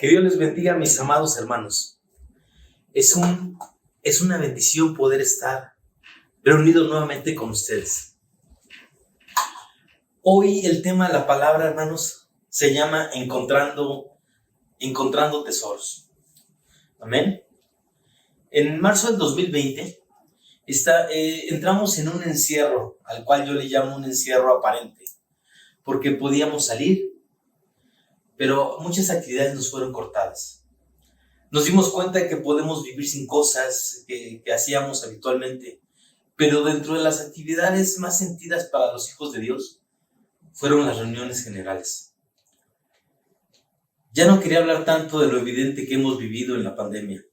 Que Dios les bendiga, mis amados hermanos. Es una bendición poder estar reunidos nuevamente con ustedes. Hoy el tema de la palabra, hermanos, se llama encontrando tesoros. Amén. En marzo del 2020 entramos en un encierro, al cual yo le llamo un encierro aparente, porque podíamos salir, pero muchas actividades nos fueron cortadas. Nos dimos cuenta de que podemos vivir sin cosas que hacíamos habitualmente, pero dentro de las actividades más sentidas para los hijos de Dios fueron las reuniones generales. Ya no quería hablar tanto de lo evidente que hemos vivido en la pandemia,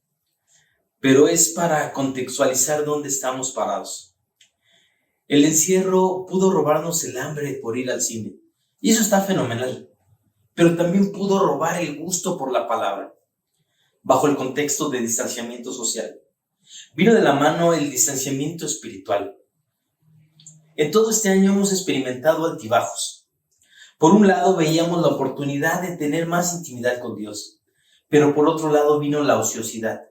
pero es para contextualizar dónde estamos parados. El encierro pudo robarnos el hambre por ir al cine, y eso está fenomenal, pero también pudo robar el gusto por la palabra, bajo el contexto de distanciamiento social. Vino de la mano el distanciamiento espiritual. En todo este año hemos experimentado altibajos. Por un lado veíamos la oportunidad de tener más intimidad con Dios, pero por otro lado vino la ociosidad.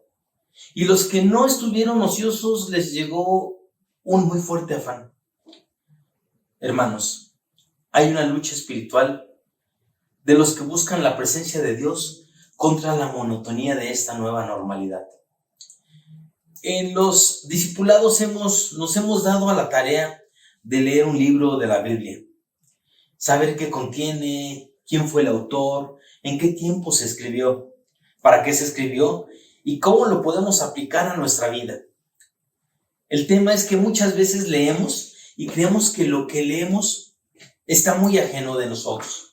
Y los que no estuvieron ociosos les llegó un muy fuerte afán. Hermanos, hay una lucha espiritual de los que buscan la presencia de Dios contra la monotonía de esta nueva normalidad. En los discipulados nos hemos dado a la tarea de leer un libro de la Biblia, saber qué contiene, quién fue el autor, en qué tiempo se escribió, para qué se escribió y cómo lo podemos aplicar a nuestra vida. El tema es que muchas veces leemos y creemos que lo que leemos está muy ajeno de nosotros.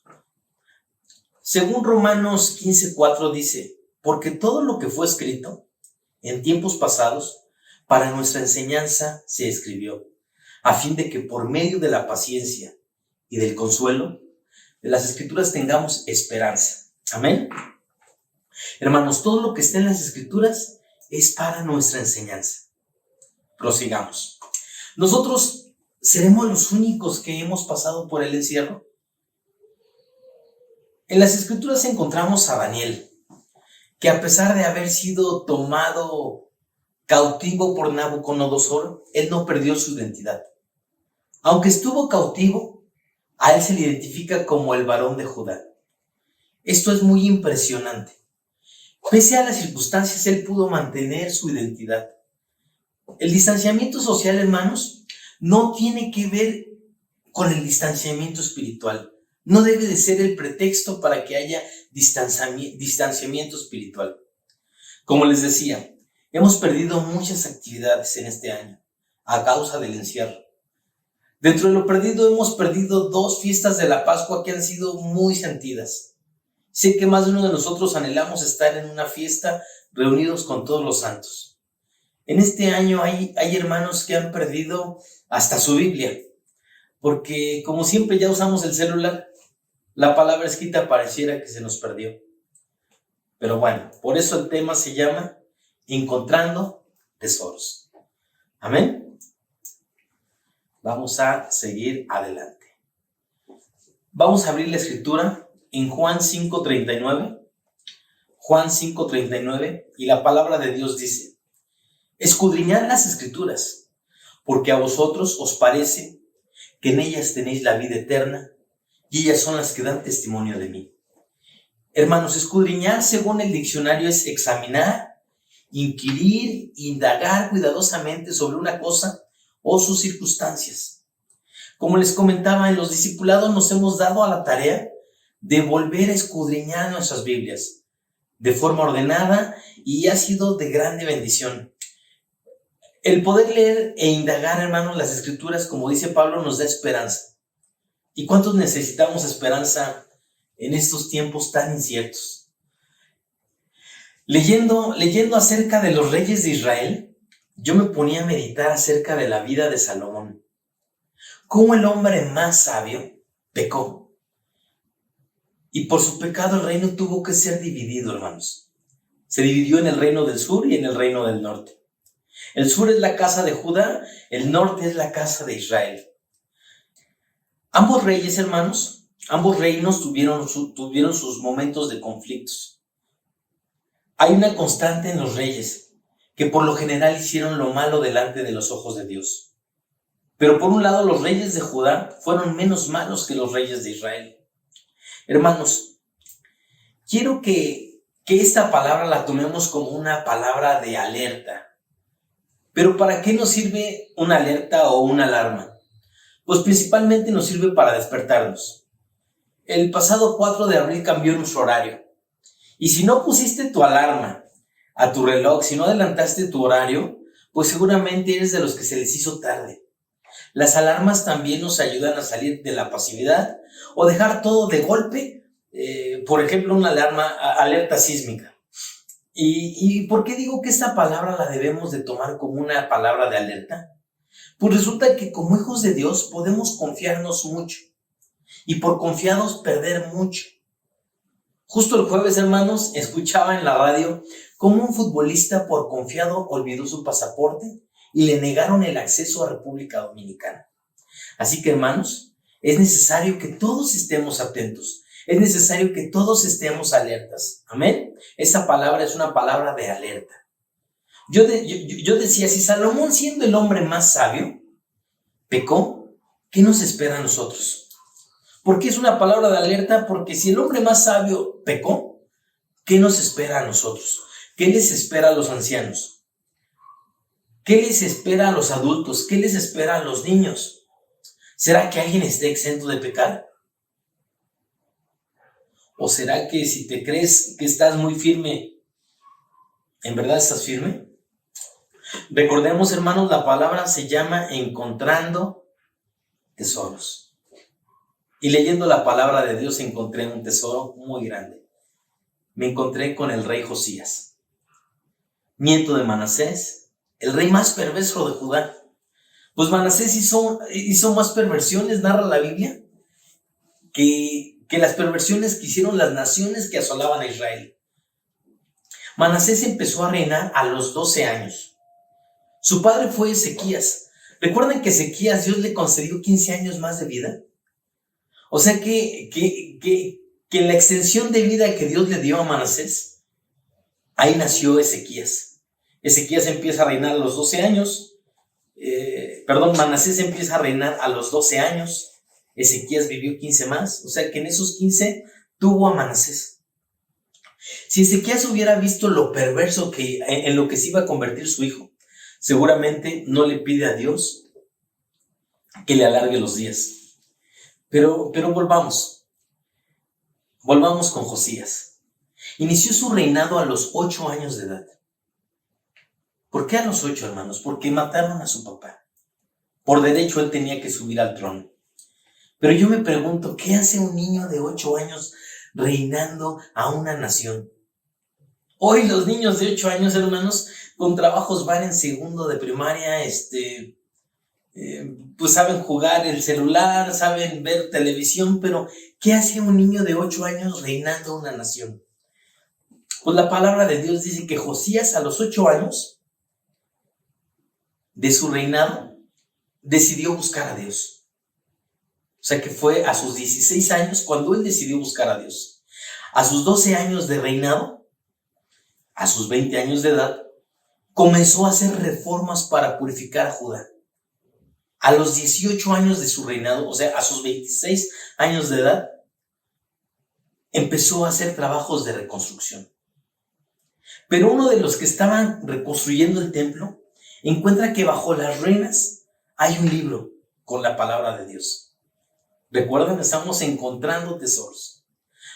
Según Romanos 15:4 dice, porque todo lo que fue escrito en tiempos pasados para nuestra enseñanza se escribió, a fin de que por medio de la paciencia y del consuelo de las Escrituras tengamos esperanza. Amén. Hermanos, todo lo que está en las Escrituras es para nuestra enseñanza. Prosigamos. ¿Nosotros seremos los únicos que hemos pasado por el encierro? En las Escrituras encontramos a Daniel, que a pesar de haber sido tomado cautivo por Nabucodonosor, él no perdió su identidad. Aunque estuvo cautivo, a él se le identifica como el varón de Judá. Esto es muy impresionante. Pese a las circunstancias, él pudo mantener su identidad. El distanciamiento social, hermanos, no tiene que ver con el distanciamiento espiritual. No debe de ser el pretexto para que haya distanciamiento espiritual. Como les decía, hemos perdido muchas actividades en este año a causa del encierro. Dentro de lo perdido hemos perdido 2 fiestas de la Pascua que han sido muy sentidas. Sé que más de uno de nosotros anhelamos estar en una fiesta reunidos con todos los santos. En este año hay hermanos que han perdido hasta su Biblia, porque como siempre ya usamos el celular, la palabra escrita pareciera que se nos perdió. Pero bueno, por eso el tema se llama Encontrando Tesoros. Amén. Vamos a seguir adelante. Vamos a abrir la escritura en Juan 5:39. Juan 5:39, y la palabra de Dios dice: escudriñad las escrituras, porque a vosotros os parece que en ellas tenéis la vida eterna, y ellas son las que dan testimonio de mí. Hermanos, escudriñar según el diccionario es examinar, inquirir, indagar cuidadosamente sobre una cosa o sus circunstancias. Como les comentaba, en los discipulados nos hemos dado a la tarea de volver a escudriñar nuestras Biblias de forma ordenada, y ha sido de grande bendición. El poder leer e indagar, hermanos, las Escrituras, como dice Pablo, nos da esperanza. ¿Y cuántos necesitamos esperanza en estos tiempos tan inciertos? Leyendo acerca de los reyes de Israel, yo me ponía a meditar acerca de la vida de Salomón. Cómo el hombre más sabio pecó. Y por su pecado el reino tuvo que ser dividido, hermanos. Se dividió en el reino del sur y en el reino del norte. El sur es la casa de Judá, el norte es la casa de Israel. Ambos reyes, hermanos, ambos reinos tuvieron sus momentos de conflictos. Hay una constante en los reyes, que por lo general hicieron lo malo delante de los ojos de Dios. Pero por un lado, los reyes de Judá fueron menos malos que los reyes de Israel. Hermanos, quiero que esta palabra la tomemos como una palabra de alerta. Pero ¿para qué nos sirve una alerta o una alarma? Pues principalmente nos sirve para despertarnos. El pasado 4 de abril cambió nuestro horario. Y si no pusiste tu alarma a tu reloj, si no adelantaste tu horario, pues seguramente eres de los que se les hizo tarde. Las alarmas también nos ayudan a salir de la pasividad o dejar todo de golpe. Por ejemplo, una alerta sísmica. ¿Y por qué digo que esta palabra la debemos de tomar como una palabra de alerta? Pues resulta que como hijos de Dios podemos confiarnos mucho y por confiados perder mucho. Justo el jueves, hermanos, escuchaba en la radio cómo un futbolista por confiado olvidó su pasaporte y le negaron el acceso a República Dominicana. Así que, hermanos, es necesario que todos estemos atentos. Es necesario que todos estemos alertas. Amén. Esa palabra es una palabra de alerta. Yo decía, si Salomón, siendo el hombre más sabio, pecó, ¿qué nos espera a nosotros? ¿Por qué es una palabra de alerta? Porque si el hombre más sabio pecó, ¿qué nos espera a nosotros? ¿Qué les espera a los ancianos? ¿Qué les espera a los adultos? ¿Qué les espera a los niños? ¿Será que alguien esté exento de pecar? ¿O será que si te crees que estás muy firme, en verdad estás firme? Recordemos, hermanos, la palabra se llama encontrando tesoros. Y leyendo la palabra de Dios encontré un tesoro muy grande. Me encontré con el rey Josías, nieto de Manasés, el rey más perverso de Judá. Pues Manasés hizo más perversiones, narra la Biblia, que las perversiones que hicieron las naciones que asolaban a Israel. Manasés empezó a reinar a los 12 años. Su padre fue Ezequías. ¿Recuerdan que Ezequías Dios le concedió 15 años más de vida? O sea que en la extensión de vida que Dios le dio a Manasés, ahí nació Ezequías. Ezequías empieza a reinar a los 12 años. Manasés empieza a reinar a los 12 años. Ezequías vivió 15 más. O sea que en esos 15 tuvo a Manasés. Si Ezequías hubiera visto lo perverso en lo que se iba a convertir su hijo, seguramente no le pide a Dios que le alargue los días. Pero volvamos con Josías. Inició su reinado a los 8 años de edad. ¿Por qué a los 8, hermanos? Porque mataron a su papá. Por derecho él tenía que subir al trono. Pero yo me pregunto, ¿qué hace un niño de 8 años reinando a una nación? Hoy los niños de 8 años, hermanos, con trabajos van en segundo de primaria, pues saben jugar el celular, saben ver televisión, pero ¿qué hace un niño de 8 años reinando una nación? Pues la palabra de Dios dice que Josías a los 8 años de su reinado decidió buscar a Dios. O sea que fue a sus 16 años cuando él decidió buscar a Dios. A sus 12 años de reinado, a sus 20 años de edad, comenzó a hacer reformas para purificar a Judá. A los 18 años de su reinado, o sea, a sus 26 años de edad, empezó a hacer trabajos de reconstrucción. Pero uno de los que estaban reconstruyendo el templo encuentra que bajo las ruinas hay un libro con la palabra de Dios. Recuerden, estamos encontrando tesoros.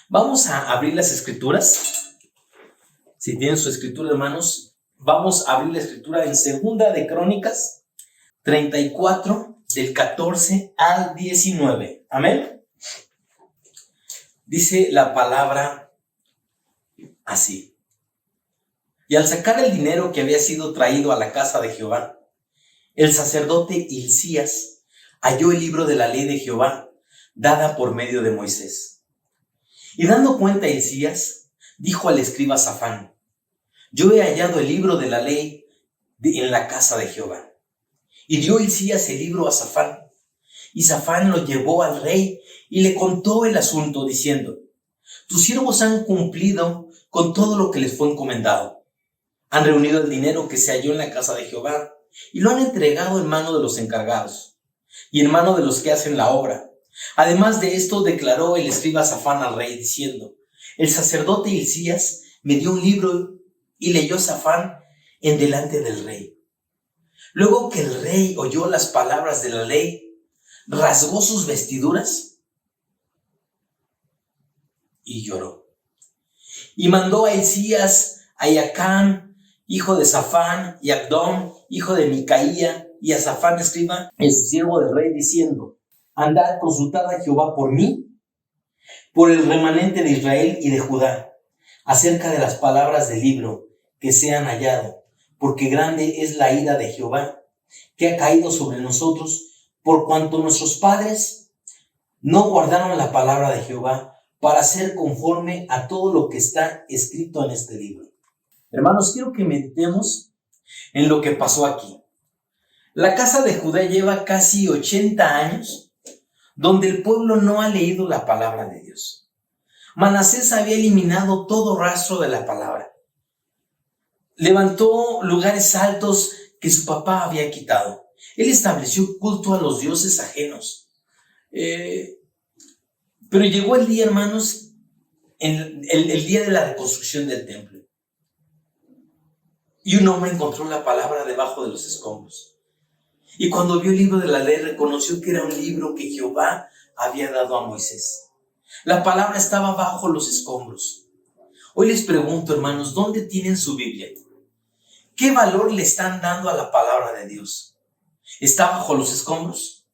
Vamos a abrir las escrituras. Si tienen su escritura, hermanos, vamos a abrir la escritura en Segunda de Crónicas 34, del 14 al 19. Amén. Dice la palabra así. Y al sacar el dinero que había sido traído a la casa de Jehová, el sacerdote Hilcías halló el libro de la ley de Jehová, dada por medio de Moisés. Y dando cuenta Hilcías, dijo al escriba Safán: yo he hallado el libro de la ley en la casa de Jehová. Y dio Hilcías el libro a Safán. Y Safán lo llevó al rey y le contó el asunto, diciendo: tus siervos han cumplido con todo lo que les fue encomendado. Han reunido el dinero que se halló en la casa de Jehová y lo han entregado en mano de los encargados y en mano de los que hacen la obra. Además de esto, declaró el escriba Safán al rey, diciendo: el sacerdote Hilcías me dio un libro, y leyó Safán en delante del rey. Luego que el rey oyó las palabras de la ley, rasgó sus vestiduras y lloró. Y mandó a Hilcías, a Hiacán, hijo de Safán, y a Abdón, hijo de Micaía, y a Safán, escriba, el siervo del rey, diciendo: andad, consultad a Jehová por mí, por el remanente de Israel y de Judá, acerca de las palabras del libro que se han hallado, porque grande es la ira de Jehová, que ha caído sobre nosotros, por cuanto nuestros padres no guardaron la palabra de Jehová para hacer conforme a todo lo que está escrito en este libro. Hermanos, quiero que meditemos en lo que pasó aquí. La casa de Judá lleva casi 80 años donde el pueblo no ha leído la palabra de Dios. Manasés había eliminado todo rastro de la palabra. Levantó lugares altos que su papá había quitado. Él estableció culto a los dioses ajenos. Pero llegó el día, hermanos, el día de la reconstrucción del templo. Y un hombre encontró la palabra debajo de los escombros. Y cuando vio el libro de la ley, reconoció que era un libro que Jehová había dado a Moisés. La palabra estaba bajo los escombros. Hoy les pregunto, hermanos, ¿dónde tienen su Biblia? ¿Qué valor le están dando a la palabra de Dios? ¿Está bajo los escombros?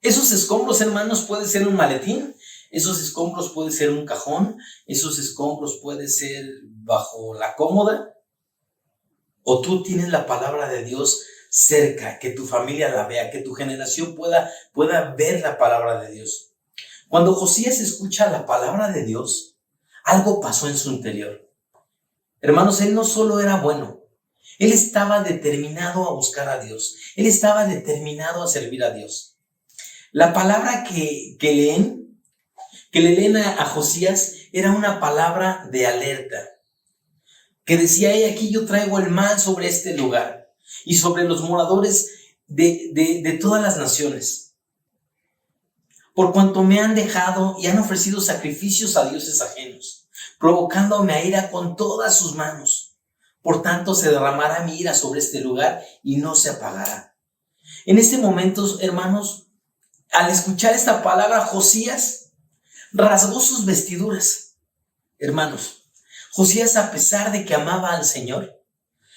Esos escombros, hermanos, puede ser un maletín. Esos escombros puede ser un cajón. Esos escombros puede ser bajo la cómoda. O tú tienes la palabra de Dios cerca, que tu familia la vea, que tu generación pueda ver la palabra de Dios. Cuando Josías escucha la palabra de Dios, algo pasó en su interior. Hermanos, él no solo era bueno, él estaba determinado a buscar a Dios. Él estaba determinado a servir a Dios. La palabra que le leen a Josías era una palabra de alerta, que decía: hey, aquí yo traigo el mal sobre este lugar y sobre los moradores de todas las naciones, por cuanto me han dejado y han ofrecido sacrificios a dioses ajenos, provocándome a ira con todas sus manos. Por tanto, se derramará mi ira sobre este lugar y no se apagará. En este momento, hermanos, al escuchar esta palabra, Josías rasgó sus vestiduras. Hermanos, Josías, a pesar de que amaba al Señor,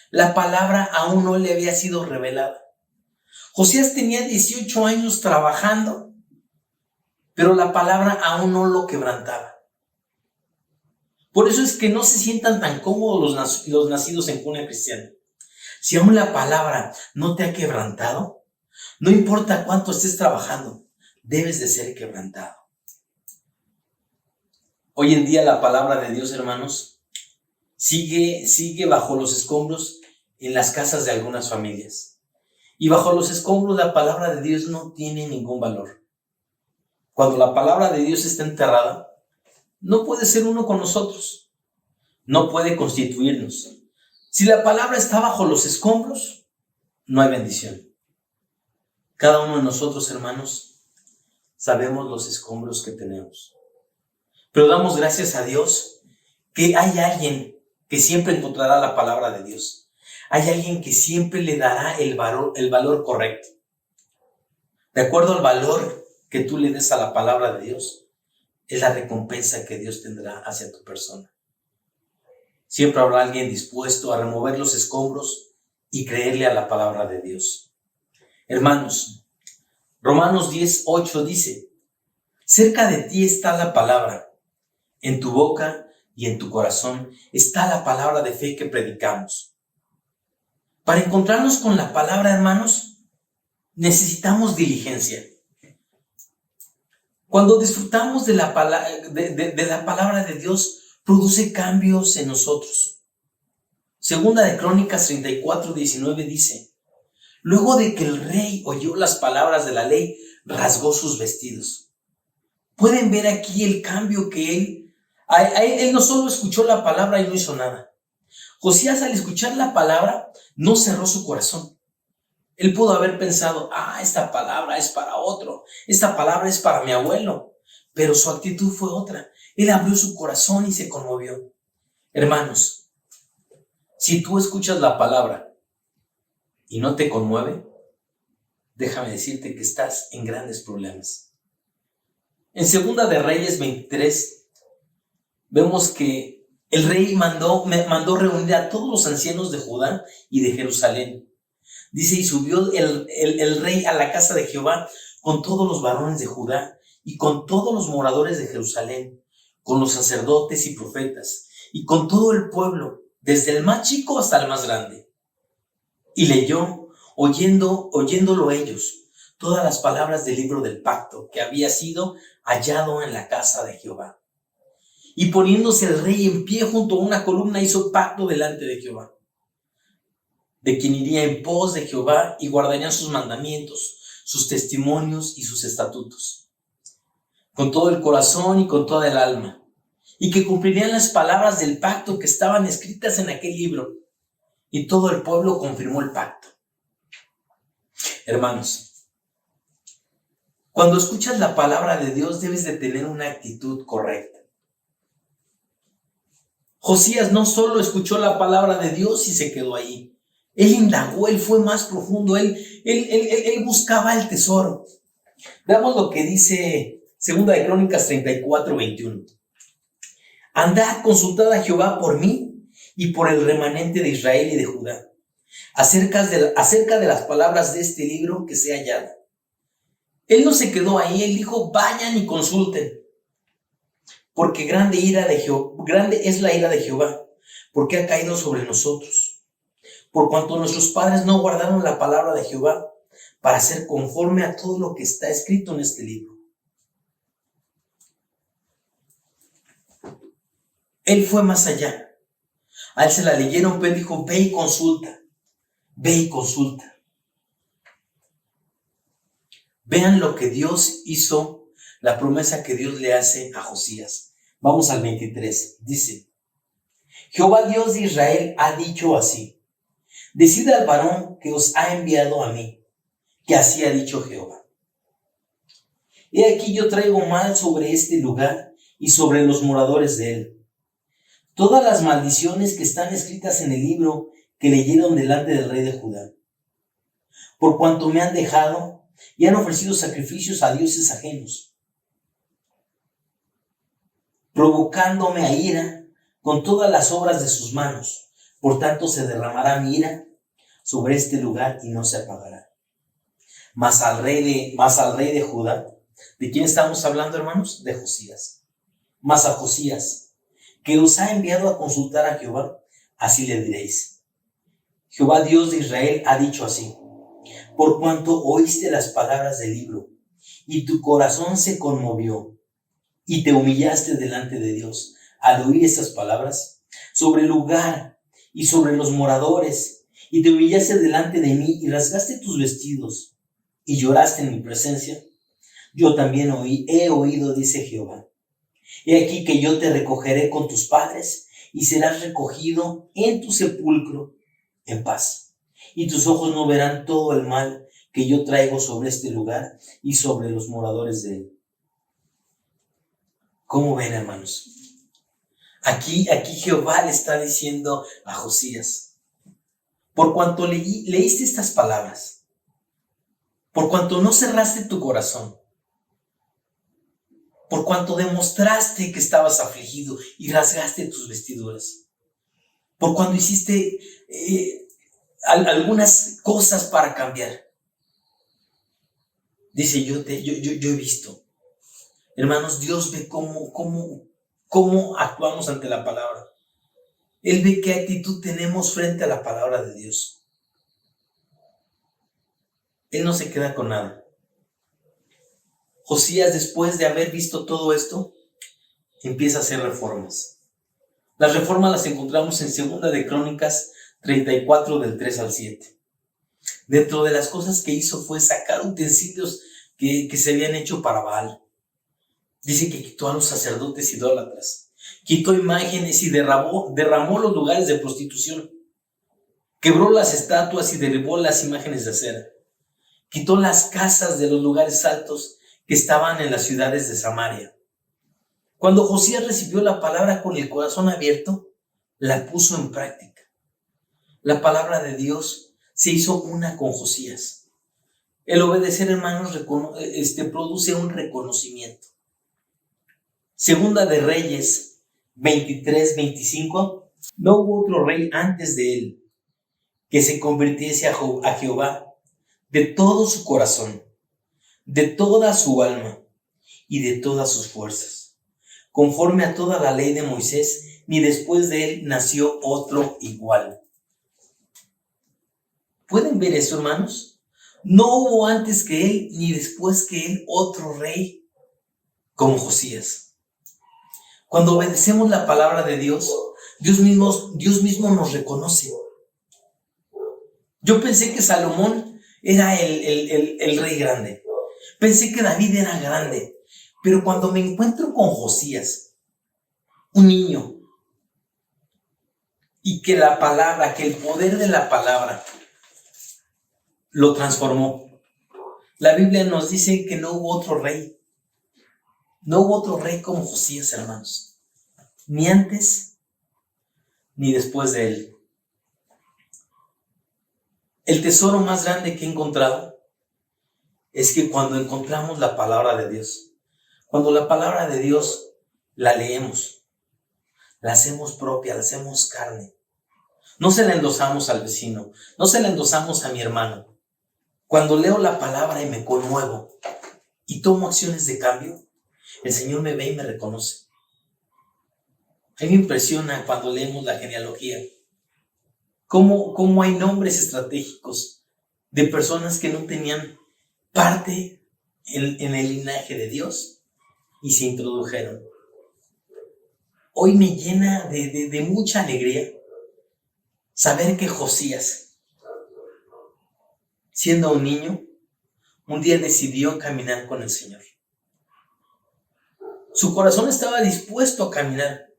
la palabra aún no le había sido revelada. Josías tenía 18 años trabajando, pero la palabra aún no lo quebrantaba. Por eso es que no se sientan tan cómodos los nacidos en cuna cristiana. Si aún la palabra no te ha quebrantado, no importa cuánto estés trabajando, debes de ser quebrantado. Hoy en día la palabra de Dios, hermanos, sigue bajo los escombros en las casas de algunas familias. Y bajo los escombros la palabra de Dios no tiene ningún valor. Cuando la palabra de Dios está enterrada, no puede ser uno con nosotros. No puede constituirnos. Si la palabra está bajo los escombros, no hay bendición. Cada uno de nosotros, hermanos, sabemos los escombros que tenemos. Pero damos gracias a Dios que hay alguien que siempre encontrará la palabra de Dios. Hay alguien que siempre le dará el valor correcto. De acuerdo al valor que tú le des a la palabra de Dios, es la recompensa que Dios tendrá hacia tu persona. Siempre habrá alguien dispuesto a remover los escombros y creerle a la palabra de Dios. Hermanos, Romanos 10:8 dice: cerca de ti está la palabra, en tu boca y en tu corazón está la palabra de fe que predicamos. Para encontrarnos con la palabra, hermanos, necesitamos diligencia. Cuando disfrutamos de la palabra de Dios, produce cambios en nosotros. Segunda de Crónicas 34:19 dice: luego de que el rey oyó las palabras de la ley, rasgó sus vestidos. Pueden ver aquí el cambio que él Él no solo escuchó la palabra y no hizo nada. Josías, al escuchar la palabra, no cerró su corazón. Él pudo haber pensado, esta palabra es para otro, esta palabra es para mi abuelo. Pero su actitud fue otra. Él abrió su corazón y se conmovió. Hermanos, si tú escuchas la palabra y no te conmueve, déjame decirte que estás en grandes problemas. En Segunda de Reyes 23, vemos que el rey mandó reunir a todos los ancianos de Judá y de Jerusalén. Dice, y subió el rey a la casa de Jehová con todos los varones de Judá y con todos los moradores de Jerusalén, con los sacerdotes y profetas, y con todo el pueblo, desde el más chico hasta el más grande. Y leyó, oyéndolo ellos, todas las palabras del libro del pacto que había sido hallado en la casa de Jehová. Y poniéndose el rey en pie junto a una columna, hizo pacto delante de Jehová, de quien iría en pos de Jehová y guardarían sus mandamientos, sus testimonios y sus estatutos, con todo el corazón y con toda el alma, y que cumplirían las palabras del pacto que estaban escritas en aquel libro. Y todo el pueblo confirmó el pacto. Hermanos, cuando escuchas la palabra de Dios debes de tener una actitud correcta. Josías no solo escuchó la palabra de Dios y se quedó ahí. Él indagó, él fue más profundo, él buscaba el tesoro. Veamos lo que dice Segunda de Crónicas 34:21. Andad, consultad a Jehová por mí y por el remanente de Israel y de Judá, acerca de las palabras de este libro que se ha hallado. Él no se quedó ahí, él dijo, vayan y consulten, porque grande es la ira de Jehová, porque ha caído sobre nosotros, por cuanto nuestros padres no guardaron la palabra de Jehová para hacer conforme a todo lo que está escrito en este libro. Él fue más allá. A él se la leyeron, pero dijo, ve y consulta. Ve y consulta. Vean lo que Dios hizo, la promesa que Dios le hace a Josías. Vamos al 23. Dice, Jehová Dios de Israel ha dicho así, decid al varón que os ha enviado a mí, que así ha dicho Jehová. He aquí yo traigo mal sobre este lugar y sobre los moradores de él. Todas las maldiciones que están escritas en el libro que leyeron delante del rey de Judá. Por cuanto me han dejado y han ofrecido sacrificios a dioses ajenos, provocándome a ira con todas las obras de sus manos. Por tanto se derramará mi ira sobre este lugar y no se apagará. Mas al rey de Judá, ¿de quién estamos hablando, hermanos? De Josías. Mas a Josías, que os ha enviado a consultar a Jehová, así le diréis, Jehová Dios de Israel ha dicho así, por cuanto oíste las palabras del libro, y tu corazón se conmovió, y te humillaste delante de Dios, al oír estas palabras, sobre el lugar y sobre los moradores, y te humillaste delante de mí, y rasgaste tus vestidos, y lloraste en mi presencia, yo también he oído, dice Jehová. He aquí que yo te recogeré con tus padres, y serás recogido en tu sepulcro en paz. Y tus ojos no verán todo el mal que yo traigo sobre este lugar y sobre los moradores de él. ¿Cómo ven, hermanos? Aquí Jehová le está diciendo a Josías, por cuanto leíste estas palabras, por cuanto no cerraste tu corazón, por cuanto demostraste que estabas afligido y rasgaste tus vestiduras, por cuanto hiciste algunas cosas para cambiar. Dice, yo he visto. Hermanos, Dios ve cómo actuamos ante la palabra. Él ve qué actitud tenemos frente a la palabra de Dios. Él no se queda con nada. Josías, después de haber visto todo esto, empieza a hacer reformas. Las reformas las encontramos en Segunda de Crónicas 34 del 3 al 7. Dentro de las cosas que hizo fue sacar utensilios que se habían hecho para Baal. Dice que quitó a los sacerdotes idólatras, quitó imágenes y derramó los lugares de prostitución, quebró las estatuas y derribó las imágenes de acera, quitó las casas de los lugares altos que estaban en las ciudades de Samaria. Cuando Josías recibió la palabra con el corazón abierto, la puso en práctica. La palabra de Dios se hizo una con Josías. El obedecer, hermanos, produce un reconocimiento. Segunda de Reyes 23-25. No hubo otro rey antes de él que se convirtiese a Jehová de todo su corazón, de toda su alma y de todas sus fuerzas, conforme a toda la ley de Moisés, ni después de él nació otro igual. ¿Pueden ver eso, hermanos? No hubo antes que él, ni después que él, otro rey como Josías. Cuando obedecemos la palabra de Dios, Dios mismo nos reconoce. Yo pensé que Salomón era el rey grande. Pensé que David era grande. Pero cuando me encuentro con Josías, un niño, y que el poder de la palabra lo transformó. La Biblia nos dice que no hubo otro rey. No hubo otro rey como Josías, hermanos. Ni antes, ni después de él. El tesoro más grande que he encontrado es que cuando encontramos la palabra de Dios, cuando la palabra de Dios la leemos, la hacemos propia, la hacemos carne. No se la endosamos al vecino, no se la endosamos a mi hermano. Cuando leo la palabra y me conmuevo y tomo acciones de cambio, el Señor me ve y me reconoce. A mí me impresiona cuando leemos la genealogía, cómo hay nombres estratégicos de personas que no tenían parte en el linaje de Dios y se introdujeron. Hoy me llena de mucha alegría saber que Josías, siendo un niño, un día decidió caminar con el Señor. Su corazón estaba dispuesto a caminar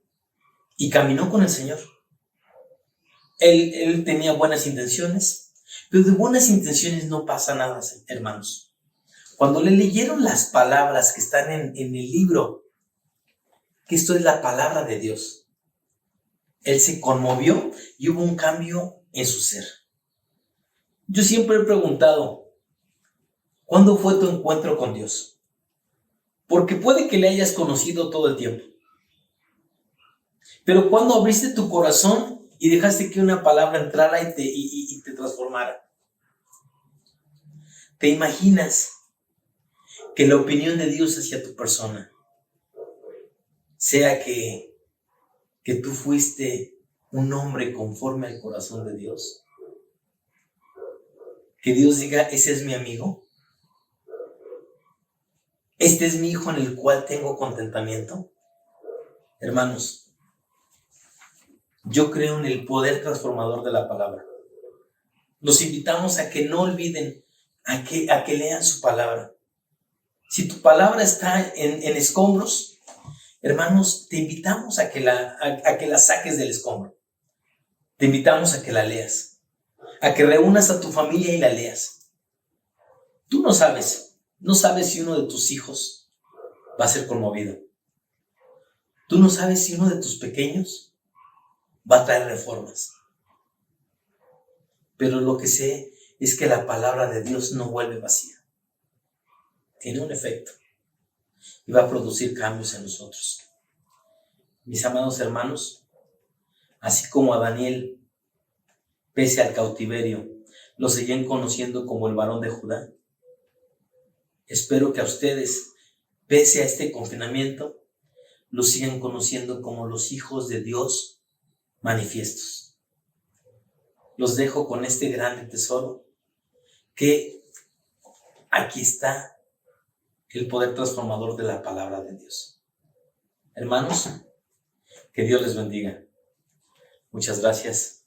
y caminó con el Señor. Él tenía buenas intenciones, pero de buenas intenciones no pasa nada, hermanos. Cuando le leyeron las palabras que están en el libro, que esto es la palabra de Dios, él se conmovió y hubo un cambio en su ser. Yo siempre he preguntado, ¿cuándo fue tu encuentro con Dios? Porque puede que le hayas conocido todo el tiempo. Pero ¿cuándo abriste tu corazón y dejaste que una palabra entrara y te transformara? ¿Te imaginas que la opinión de Dios hacia tu persona sea que tú fuiste un hombre conforme al corazón de Dios? Que Dios diga, ese es mi amigo, este es mi hijo en el cual tengo contentamiento. Hermanos, yo creo en el poder transformador de la palabra. Los invitamos a que no olviden, a que lean su palabra. Si tu palabra está en escombros, hermanos, te invitamos a que la saques del escombro. Te invitamos a que la leas, a que reúnas a tu familia y la leas. Tú no sabes si uno de tus hijos va a ser conmovido. Tú no sabes si uno de tus pequeños va a traer reformas. Pero lo que sé es que la palabra de Dios no vuelve vacía. Tiene un efecto y va a producir cambios en nosotros. Mis amados hermanos, así como a Daniel, pese al cautiverio, lo seguían conociendo como el varón de Judá, espero que a ustedes, pese a este confinamiento, lo sigan conociendo como los hijos de Dios manifiestos. Los dejo con este grande tesoro, que aquí está el poder transformador de la palabra de Dios. Hermanos, que Dios les bendiga. Muchas gracias.